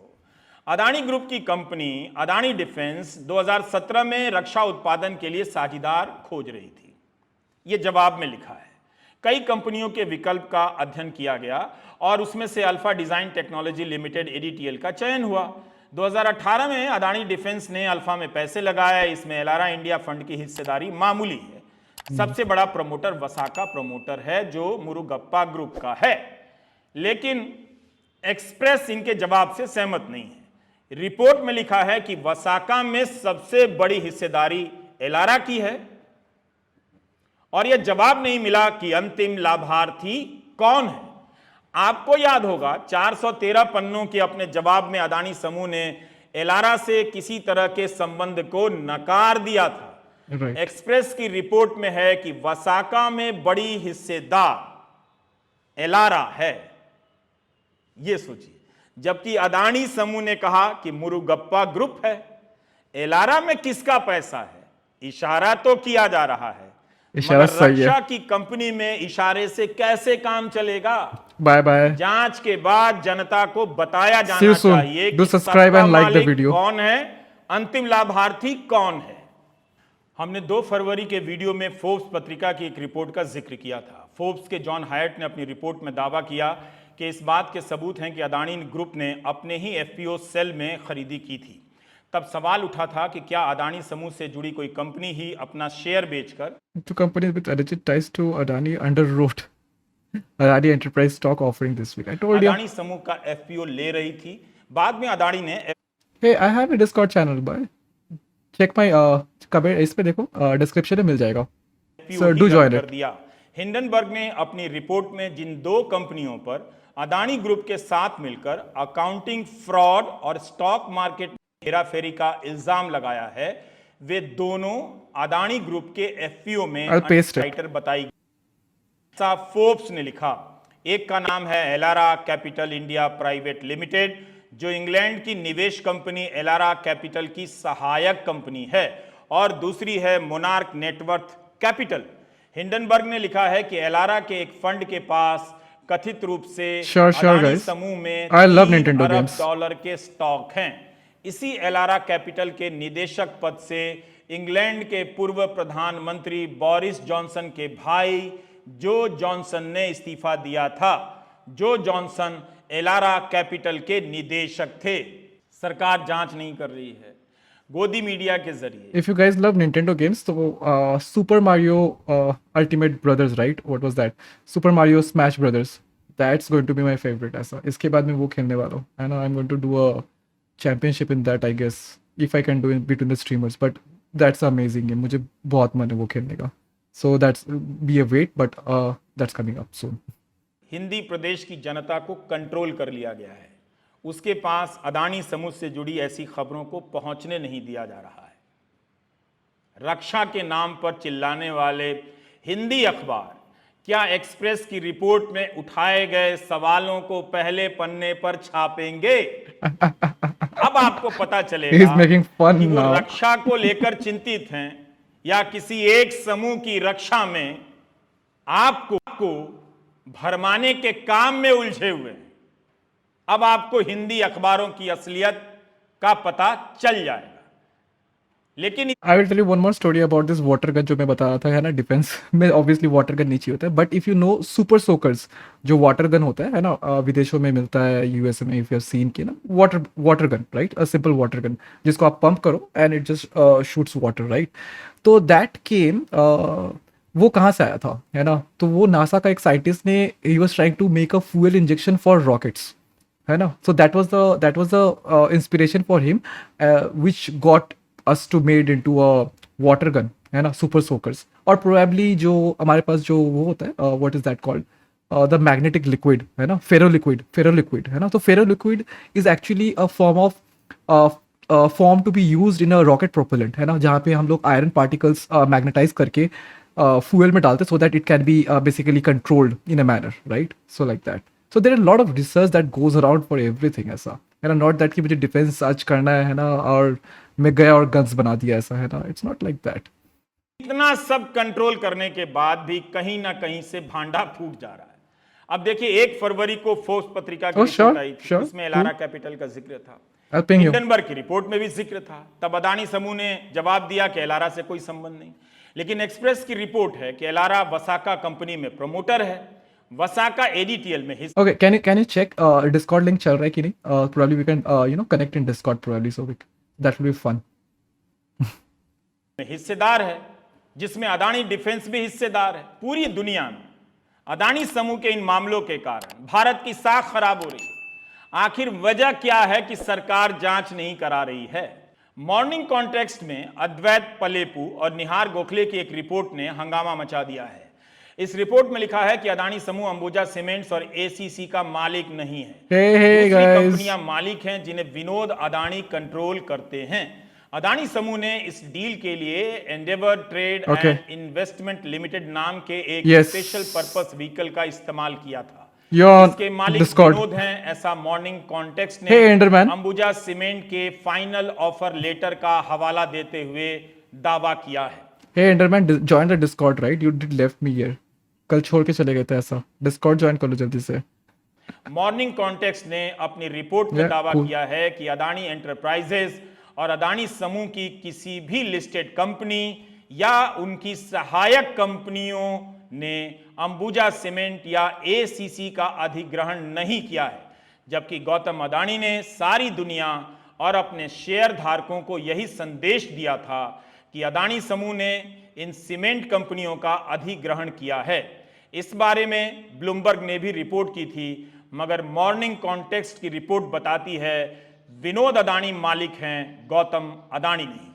[SPEAKER 2] अदानी ग्रुप की कंपनी अदानी डिफेंस 2017 में रक्षा उत्पादन के लिए साझीदार खोज रही थी। यह जवाब में लिखा है। कई कंपनियों के विकल्प का अध्ययन किया गया और उसमें से अल्फा डिजाइन टेक्नोलॉजी लिमिटेड एडीटीएल का चयन हुआ। 2018 में अदानी डिफेंस ने अल्फा में पैसे लगाए। इसमें एलारा इंडिया फंड की हिस्सेदारी मामूली है। सबसे बड़ा प्रमोटर वसाका प्रमोटर है जो मुरुगप्पा ग्रुप का है, लेकिन एक्सप्रेस इनके जवाब से सहमत नहीं है। रिपोर्ट में लिखा है कि वसाका में सबसे बड़ी हिस्सेदारी एलारा की है और यह जवाब नहीं मिला कि अंतिम लाभार्थी कौन है। आपको याद होगा 413 पन्नों के अपने जवाब में अदानी समूह ने एलारा से किसी तरह के संबंध को नकार दिया था।
[SPEAKER 1] Right.
[SPEAKER 2] एक्सप्रेस की रिपोर्ट में है कि वसाका में बड़ी हिस्सेदार एलारा है, यह सोचिए। जबकि अदानी समूह ने कहा कि मुरुगप्पा ग्रुप है। एलारा में किसका पैसा है? इशारा तो किया जा रहा है,
[SPEAKER 1] इशारा
[SPEAKER 2] मगर
[SPEAKER 1] सही है।
[SPEAKER 2] रक्षा की कंपनी में इशारे से कैसे काम चलेगा?
[SPEAKER 1] Bye bye.
[SPEAKER 2] जांच के बाद जनता को बताया
[SPEAKER 1] See
[SPEAKER 2] जाना
[SPEAKER 1] you soon.
[SPEAKER 2] चाहिए
[SPEAKER 1] Do
[SPEAKER 2] कि
[SPEAKER 1] subscribe
[SPEAKER 2] सत्ता
[SPEAKER 1] and like the
[SPEAKER 2] मालिक
[SPEAKER 1] video.
[SPEAKER 2] कौन है, अंतिम लाभार्थी कौन है। हमने 2 फरवरी के वीडियो में फोर्ब्स पत्रिका की एक रिपोर्ट का जिक्र किया था। फोर्ब्स के जॉन हायट ने अपनी रिपोर्ट में दावा किया कि इस बात के सबूत हैं कि अदानी ग्रुप ने अपने ही एफपीओ सेल में खरीदी की थी। तब सवाल उठा था कि क्या अदानी समूह से जुड़ी कोई कंपनी ही अपना शेयर बेचकर
[SPEAKER 1] Two companies with alleged ties to Adani underwrote Adani Enterprise stock offering this week. I told you.
[SPEAKER 2] Adani समूह का एफपीओ ले रही थी। बाद में अदानी ने
[SPEAKER 1] Hey, I have a Discord channel, boy. Check my comment. इस पे देखो डिस्क्रिप्शन में मिल जाएगा.
[SPEAKER 2] FPO
[SPEAKER 1] So do
[SPEAKER 2] रद्द
[SPEAKER 1] join
[SPEAKER 2] कर
[SPEAKER 1] it.
[SPEAKER 2] दिया। हिंडनबर्ग ने अपनी रिपोर्ट में जिन 2 कंपनियों पर अदानी ग्रुप के साथ मिलकर अकाउंटिंग फ्रॉड और स्टॉक मार्केट हेराफेरी का इल्जाम लगाया है, वे दोनों अदानी ग्रुप के एफपीओ में
[SPEAKER 1] I'll paste it.
[SPEAKER 2] अंडरराइटर बताई गई। ऐसा फोर्ब्स ने लिखा। एक का नाम है Elara capital India private limited, जो इंग्लैंड की निवेश कंपनी एलारा कैपिटल की सहायक कंपनी है, और दूसरी है मोनार्क नेटवर्थ कैपिटल। हिंडनबर्ग ने लिखा है कि एलारा के एक फंड के पास कथित रूप से
[SPEAKER 1] Sure,
[SPEAKER 2] अदानी
[SPEAKER 1] guys.
[SPEAKER 2] समूह में
[SPEAKER 1] I love
[SPEAKER 2] 3
[SPEAKER 1] Nintendo
[SPEAKER 2] Arab
[SPEAKER 1] games.
[SPEAKER 2] Dollar के स्टॉक हैं। इसी एलारा कैपिटल के निदेशक पद से इंग्लैंड के पूर्व प्रधानमंत्री बोरिस जॉनसन के भाई जो जॉनसन ने इस्तीफा दिया था। जो जॉनसन एलारा कैपिटल के निदेशक थे। सरकार जांच नहीं कर रही है, गोदी मीडिया के जरिए।
[SPEAKER 1] If you guys love Nintendo games, so Super Mario Ultimate Brothers, right? What was that? Super Mario Smash Brothers. That's going to be my favorite. ऐसा इसके बाद मैं वो खेलने वाला हूँ. I know I'm going to do a championship in that, I guess, if I can do it between the streamers. But that's amazing game. मुझे बहुत मन है वो खेलने का. So that's be a wait, but that's coming up soon.
[SPEAKER 2] Hindi प्रदेश की जनता को control कर लिया गया है। उसके पास अदानी समूह से जुड़ी ऐसी खबरों को पहुंचने नहीं दिया जा रहा है। रक्षा के नाम पर चिल्लाने वाले हिंदी अखबार क्या एक्सप्रेस की रिपोर्ट में उठाए गए सवालों को पहले पन्ने पर छापेंगे? अब आपको पता चलेगा
[SPEAKER 1] He's making fun
[SPEAKER 2] कि वो
[SPEAKER 1] now.
[SPEAKER 2] रक्षा को लेकर चिंतित हैं या किसी एक समूह की रक्षा में आपको भरमाने के काम में उलझे हुए हैं। अब आपको हिंदी अखबारों की असलियत का पता चल जाएगा। लेकिन
[SPEAKER 1] I will tell you one more story about this water gun जो मैं बता रहा था, है ना, डिफेंस में ऑब्वियसली वाटर गन नीचे होता है, but if you know super soakers जो वाटर गन होता है ना, विदेशों में मिलता है, यूएसए में, इफ यू हैव सीन की ना, water gun, right, a simple water gun जिसको आप पंप करो and it just shoots water, right. तो दैट केम वो कहाँ से आया था, है ना, तो वो नासा का एक साइंटिस्ट ने, he was trying to make a fuel injection for rockets, है ना, so that was the inspiration for him which got us to made into a water gun, है ना, सुपर सोकर्स। और प्रोबेबली जो हमारे पास जो वो होता है, what is that called, the magnetic liquid, है ना, फेरो लिक्विड, है ना, तो ferro liquid is actually a form to be used in a rocket propellant, है ना, जहाँ पे हम लोग आयरन पार्टिकल्स मैग्नेटाइज करके फ्यूल में डालते, so that it can be basically controlled in a manner, right, so like that. So there are lot of research that goes around for everything, ऐसा, है ना, नॉट दैट कि मुझे defence search करना है ना, और मैं गया और गन्स बना दिया, ऐसा, है ना, इट्स नॉट लाइक दैट।
[SPEAKER 2] इतना सब कंट्रोल करने के बाद भी कहीं ना कहीं से भांडा फूट जा रहा है। अब देखिए 1 फरवरी को फोर्ब्स पत्रिका की रिपोर्ट आई थी, उसमें एलारा कैपिटल का जिक्र था, हिंडनबर्ग की रिपोर्ट में भी जिक्र था। तब अदानी समूह ने जवाब दिया कि एलारा से कोई संबंध नहीं। लेकिन एक्सप्रेस की रिपोर्ट है कि एलारा वसाका कंपनी में प्रमोटर है, वसाका एडीटीएल में
[SPEAKER 1] Okay, can you check Discord link चल रहा है कि नहीं? Probably we can connect in Discord probably, so that will be fun.
[SPEAKER 2] हिस्सेदार है, जिसमें अदानी डिफेंस भी हिस्सेदार है। पूरी दुनिया में अदानी समूह के इन मामलों के कारण भारत की साख खराब हो रही है। आखिर वजह क्या है कि सरकार जांच नहीं करा रही है? मॉर्निंग कॉन्टेक्स्ट में अद्वैत पलेपू और निहार गोखले की एक रिपोर्ट ने हंगामा मचा दिया है। इस रिपोर्ट में लिखा है कि अदानी समूह अंबुजा सीमेंट्स और एसीसी का मालिक नहीं है।
[SPEAKER 1] Hey
[SPEAKER 2] दूसरी
[SPEAKER 1] guys.
[SPEAKER 2] कंपनियां मालिक हैं जिन्हें विनोद अदानी कंट्रोल करते हैं। अदानी समूह ने इस डील के लिए Endeavour trade
[SPEAKER 1] Okay.
[SPEAKER 2] And investment limited नाम के एक
[SPEAKER 1] Yes.
[SPEAKER 2] स्पेशल पर्पस व्हीकल का इस्तेमाल किया था।
[SPEAKER 1] You're on
[SPEAKER 2] इसके मालिक
[SPEAKER 1] Discord.
[SPEAKER 2] विनोद हैं, ऐसा मॉर्निंग कॉन्टेक्स्ट ने
[SPEAKER 1] Hey Enderman.
[SPEAKER 2] अंबुजा सीमेंट के फाइनल ऑफर लेटर का हवाला देते हुए दावा किया है।
[SPEAKER 1] Hey Enderman, join the Discord, right? You did left me here. कल छोड़ के चले गए थे ऐसा। Discord ज्वाइन कर लो जल्दी से।
[SPEAKER 2] मॉर्निंग कॉन्टेक्स्ट ने अपनी रिपोर्ट में
[SPEAKER 1] Yeah,
[SPEAKER 2] दावा
[SPEAKER 1] cool.
[SPEAKER 2] किया है कि अदानी एंटरप्राइजेस और अदानी समूह की किसी भी लिस्टेड कंपनी या उनकी सहायक कंपनियों ने अंबुजा सीमेंट या एसीसी का अधिग्रहण नहीं किया है, जबकि गौतम अदानी ने सारी दुनिया और अपने शेयर धारकों को यही संदेश दिया था कि अदानी समूह ने इन सीमेंट कंपनियों का अधिग्रहण किया है। इस बारे में ब्लूमबर्ग ने भी रिपोर्ट की थी, मगर मॉर्निंग कॉन्टेक्स्ट की रिपोर्ट बताती है विनोद अदानी मालिक हैं, गौतम अदानी नहीं।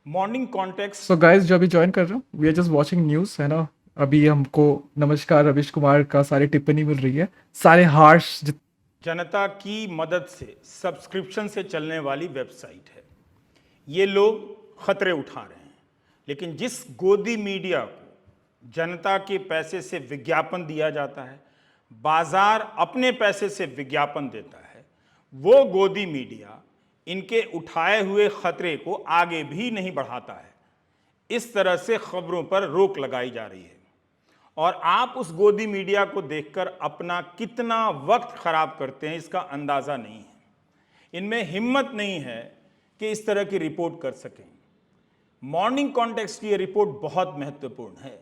[SPEAKER 2] मॉर्निंग कॉन्टेक्स्ट
[SPEAKER 1] So guys, जो अभी ज्वाइन कर रहे हो, we are just watching news, है ना? अभी हमको नमस्कार रविश कुमार का सारी टिप्पणी मिल रही है, सारे हार्श
[SPEAKER 2] जनता की मदद से सब्सक्रिप्शन से चलने वाली वेबसाइट है। ये लोग खतरे उठा रहे हैं, लेकिन जिस गोदी मीडिया को जनता के पैसे से विज्ञापन दिया जाता है, बाजार अपने पैसे से विज्ञापन देता है, वो गोदी मीडिया इनके उठाए हुए खतरे को आगे भी नहीं बढ़ाता है। इस तरह से खबरों पर रोक लगाई जा रही है और आप उस गोदी मीडिया को देखकर अपना कितना वक्त खराब करते हैं इसका अंदाजा नहीं है। इनमें हिम्मत नहीं है कि इस तरह की रिपोर्ट कर सकें। मॉर्निंग कॉन्टेक्स्ट की ये रिपोर्ट बहुत महत्वपूर्ण है,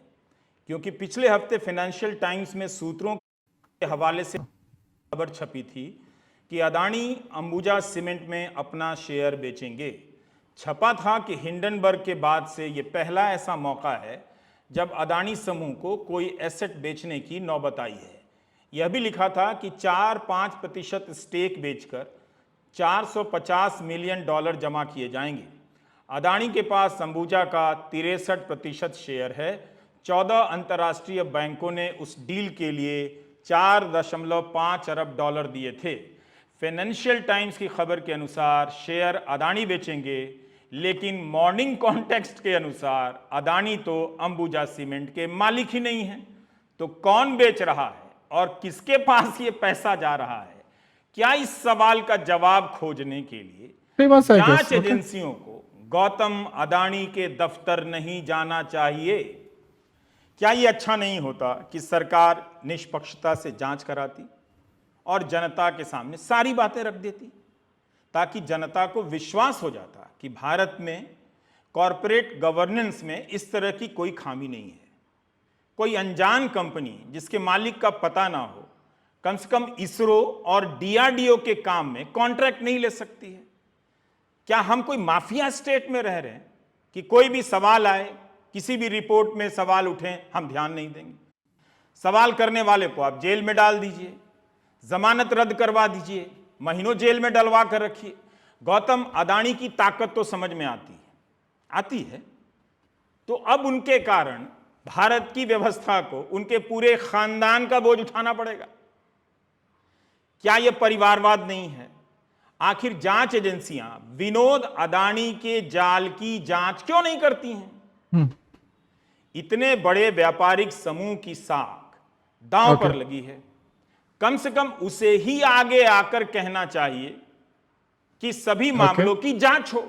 [SPEAKER 2] क्योंकि पिछले हफ्ते फाइनेंशियल टाइम्स में सूत्रों के हवाले से खबर छपी थी कि अदानी अंबुजा सीमेंट में अपना शेयर बेचेंगे। छपा था कि हिंडनबर्ग के बाद से ये पहला ऐसा मौका है जब अदानी समूह को कोई एसेट बेचने की नौबत आई है। यह भी लिखा था कि 4-5% स्टेक बेचकर $450 मिलियन जमा किए जाएंगे। अदानी के पास अंबुजा का 63% शेयर है। 14 अंतर्राष्ट्रीय बैंकों ने उस डील के लिए $4.5 अरब दिए थे। फाइनेंशियल टाइम्स की खबर के अनुसार शेयर अदानी बेचेंगे, लेकिन मॉर्निंग कॉन्टेक्स्ट के अनुसार अदानी तो अंबुजा सीमेंट के मालिक ही नहीं है। तो कौन बेच रहा है और किसके पास ये पैसा जा रहा है? क्या इस सवाल का जवाब खोजने के लिए
[SPEAKER 1] famous I
[SPEAKER 2] जांच
[SPEAKER 1] guess. Okay.
[SPEAKER 2] एजेंसियों को गौतम अदानी के दफ्तर नहीं जाना चाहिए? क्या ये अच्छा नहीं होता कि सरकार निष्पक्षता से जांच कराती और जनता के सामने सारी बातें रख देती, ताकि जनता को विश्वास हो जाता कि भारत में कॉरपोरेट गवर्नेंस में इस तरह की कोई खामी नहीं है। कोई अनजान कंपनी जिसके मालिक का पता ना हो, कम से कम इसरो और डीआरडीओ के काम में कॉन्ट्रैक्ट नहीं ले सकती है। क्या हम कोई माफिया स्टेट में रह रहे हैं कि कोई भी सवाल आए, किसी भी रिपोर्ट में सवाल उठें, हम ध्यान नहीं देंगे? सवाल करने वाले को आप जेल में डाल दीजिए, जमानत रद्द करवा दीजिए, महीनों जेल में डलवा कर रखिए। गौतम अदानी की ताकत तो समझ में आती है। तो अब उनके कारण भारत की व्यवस्था को, उनके पूरे खानदान का बोझ उठाना पड़ेगा। क्या यह परिवारवाद नहीं है? आखिर जांच एजेंसियां विनोद अदानी के जाल की जांच क्यों नहीं करती हैं? इतने बड़े व्यापारिक समूह की साख दांव पर लगी है। कम से कम उसे ही आगे आकर कहना चाहिए कि सभी मामलों की जांच हो।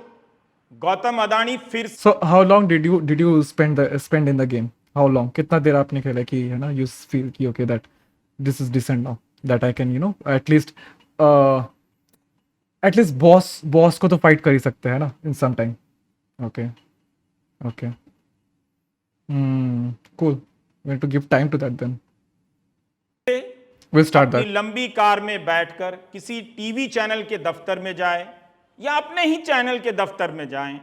[SPEAKER 2] गौतम अदानी फिर
[SPEAKER 1] So how long did you spend in the game? How long? कितना देर आपने खेला कि है ना, you feel कि okay that this is decent now, that I can at least boss को तो फाइट कर ही सकते हैं ना in some time. Okay. Cool. We have to give time to that then. We'll start
[SPEAKER 2] अपनी
[SPEAKER 1] that.
[SPEAKER 2] लंबी car में बैठकर किसी टीवी चैनल के दफ्तर में जाएं या अपने ही चैनल के दफ्तर में जाएं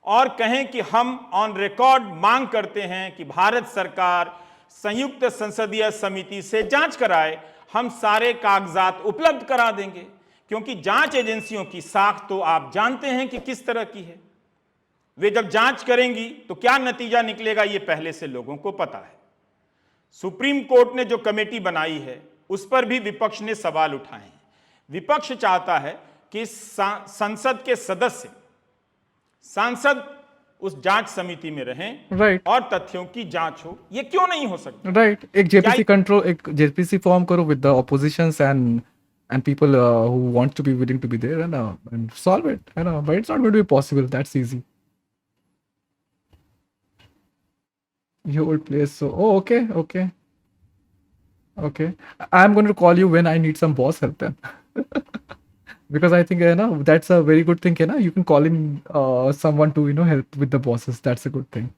[SPEAKER 2] और कहें कि हम ऑन रिकॉर्ड मांग करते हैं कि भारत सरकार संयुक्त संसदीय समिति से जांच कराए, हम सारे कागजात उपलब्ध करा देंगे, क्योंकि जांच एजेंसियों की साख तो आप जानते हैं कि किस तरह की है। वे जब जांच करेंगी तो क्या नतीजा निकलेगा ये पहले से लोगों को पता है। सुप्रीम कोर्ट ने जो कमेटी बनाई है उस पर भी विपक्ष ने सवाल उठाए हैं। विपक्ष चाहता है कि संसद के सदस्य, सांसद उस जांच समिति में रहें
[SPEAKER 1] Right.
[SPEAKER 2] और तथ्यों की जांच हो। ये क्यों नहीं हो सकता?
[SPEAKER 1] Right. एक JPC form करो with the oppositions and people who want to be willing to be there and solve it. But it's not going to be possible. That's easy. Your old place. So, okay. I'm going to call you when I need some boss help then. Because I think that's a very good thing. You can call in someone to help with the bosses. That's a good thing.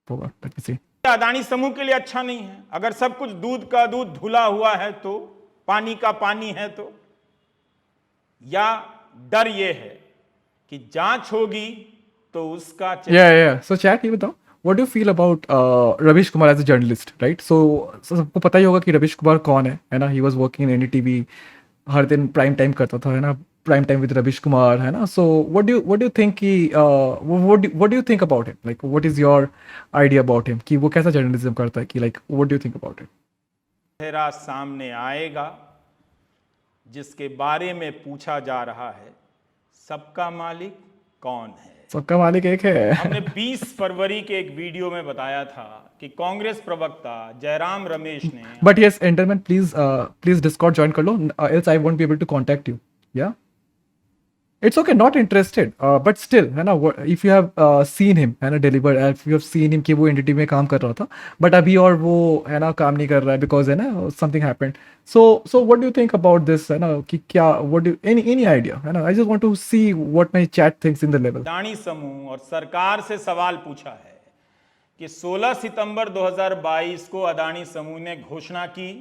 [SPEAKER 1] Forgot. Let me see.
[SPEAKER 2] Adani समूह के लिए अच्छा नहीं है। अगर सब कुछ दूध का दूध धुला हुआ है तो, पानी का पानी है तो, या डर ये है कि जांच होगी तो उसका
[SPEAKER 1] Yeah. So chat, ये बताओ, what do you feel about Ravish Kumar as a journalist, right? So सबको पता ही होगा कि रविश कुमार कौन है ना? He was working in NDTV, हर दिन प्राइम टाइम करता था, है ना? प्राइम टाइम विद रविश कुमार, है ना? So what do you think कि what do you think about him? Like what is your idea about him? कि वो कैसा जर्नलिज्म करता है? कि like what do you think about it?
[SPEAKER 2] चेहरा सामने आएगा जिसके बारे में पूछा जा रहा है, सबका मालिक कौन है?
[SPEAKER 1] सबका मालिक एक है।
[SPEAKER 2] हमने 20 फरवरी के एक वीडियो में बताया था कि कांग्रेस प्रवक्ता जयराम रमेश ने
[SPEAKER 1] But yes, Enderman, please Discord join कर लो, else I won't be able to contact you. Yeah. It's okay, not interested, but still, है ना? If you have seen him, है ना, deliver, if you have seen him कि वो NDTV में काम कर रहा था, but अभी और वो है ना काम नहीं कर रहा है because है ना something happened. So what do you think about this, है ना? कि क्या, what do you, any idea, है ना? I just want to see what my chat thinks in the level.
[SPEAKER 2] Adani समूह और सरकार से सवाल पूछा है कि 16 सितंबर 2022 को अदानी समूह ने घोषणा की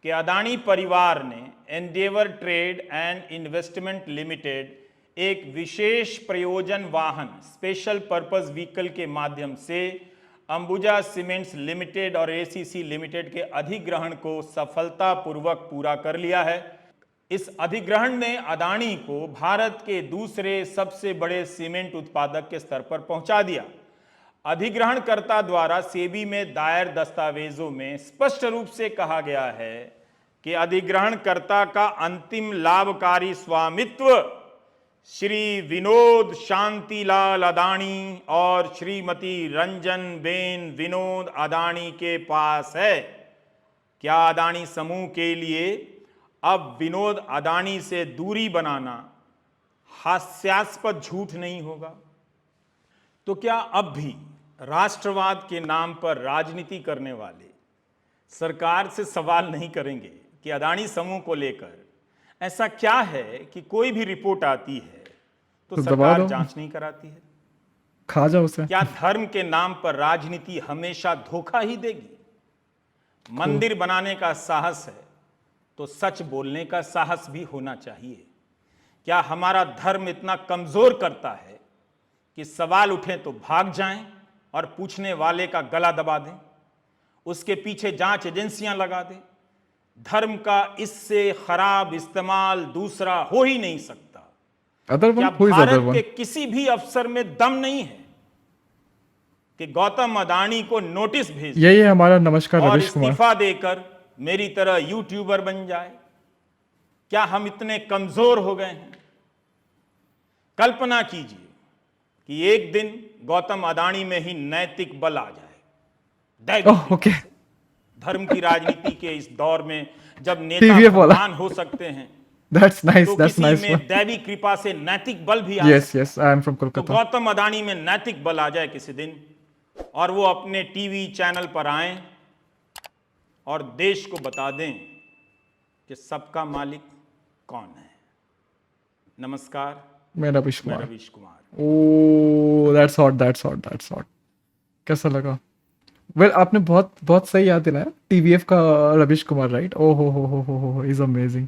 [SPEAKER 2] कि अदानी परिवार ने Endeavour trade and investment limited एक विशेष प्रयोजन वाहन, स्पेशल पर्पस व्हीकल के माध्यम से अंबुजा सीमेंट्स लिमिटेड और एसीसी लिमिटेड के अधिग्रहण को सफलतापूर्वक पूरा कर लिया है। इस अधिग्रहण ने अदानी को भारत के दूसरे सबसे बड़े सीमेंट उत्पादक के स्तर पर पहुंचा दिया। अधिग्रहणकर्ता द्वारा सेबी में दायर दस्तावेजों में स्पष्ट रूप से कहा गया है कि अधिग्रहणकर्ता का अंतिम लाभकारी स्वामित्व श्री विनोद शांतिलाल अदानी और श्रीमती रंजन बेन विनोद अदानी के पास है। क्या अदानी समूह के लिए अब विनोद अदानी से दूरी बनाना हास्यास्पद झूठ नहीं होगा? तो क्या अब भी राष्ट्रवाद के नाम पर राजनीति करने वाले सरकार से सवाल नहीं करेंगे कि अदानी समूह को लेकर ऐसा क्या है कि कोई भी रिपोर्ट आती है तो सरकार जांच नहीं कराती है?
[SPEAKER 1] खा जाओ उसे।
[SPEAKER 2] क्या धर्म के नाम पर राजनीति हमेशा धोखा ही देगी? मंदिर बनाने का साहस है तो सच बोलने का साहस भी होना चाहिए। क्या हमारा धर्म इतना कमजोर करता है कि सवाल उठे तो भाग जाएं और पूछने वाले का गला दबा दें, उसके पीछे जांच एजेंसियां लगा दें? धर्म का इससे खराब इस्तेमाल दूसरा हो ही नहीं सकता। क्या भारत के किसी भी अफसर में दम नहीं है कि गौतम अदानी को नोटिस भेज
[SPEAKER 1] यही है हमारा नमस्कार
[SPEAKER 2] और
[SPEAKER 1] रविश कुमार
[SPEAKER 2] इस्तीफा देकर मेरी तरह यूट्यूबर बन जाए? क्या हम इतने कमजोर हो गए हैं? कल्पना कीजिए कि एक दिन गौतम अदानी में ही नैतिक बल आ जाए।
[SPEAKER 1] ओके।
[SPEAKER 2] धर्म की राजनीति के इस दौर में जब नेता भगवान हो सकते हैं,
[SPEAKER 1] That's nice.
[SPEAKER 2] तो
[SPEAKER 1] That's
[SPEAKER 2] किसी
[SPEAKER 1] nice.
[SPEAKER 2] में दैवी कृपा से नैतिक बल भी आ
[SPEAKER 1] Yes. I am from
[SPEAKER 2] तो
[SPEAKER 1] Kolkata.
[SPEAKER 2] गौतम अदानी में नैतिक बल आ जाए किसी दिन और वो अपने टीवी चैनल पर आए और देश को बता दें कि सबका मालिक कौन है। नमस्कार,
[SPEAKER 1] मैं रविश
[SPEAKER 2] मैं
[SPEAKER 1] कुमार।
[SPEAKER 2] रविश कुमार।
[SPEAKER 1] Oh, that's hot. कैसा लगा? वेल आपने बहुत बहुत सही याद दिलाया, टीवीएफ का रविश कुमार, राइट? ओ हो इज अमेजिंग.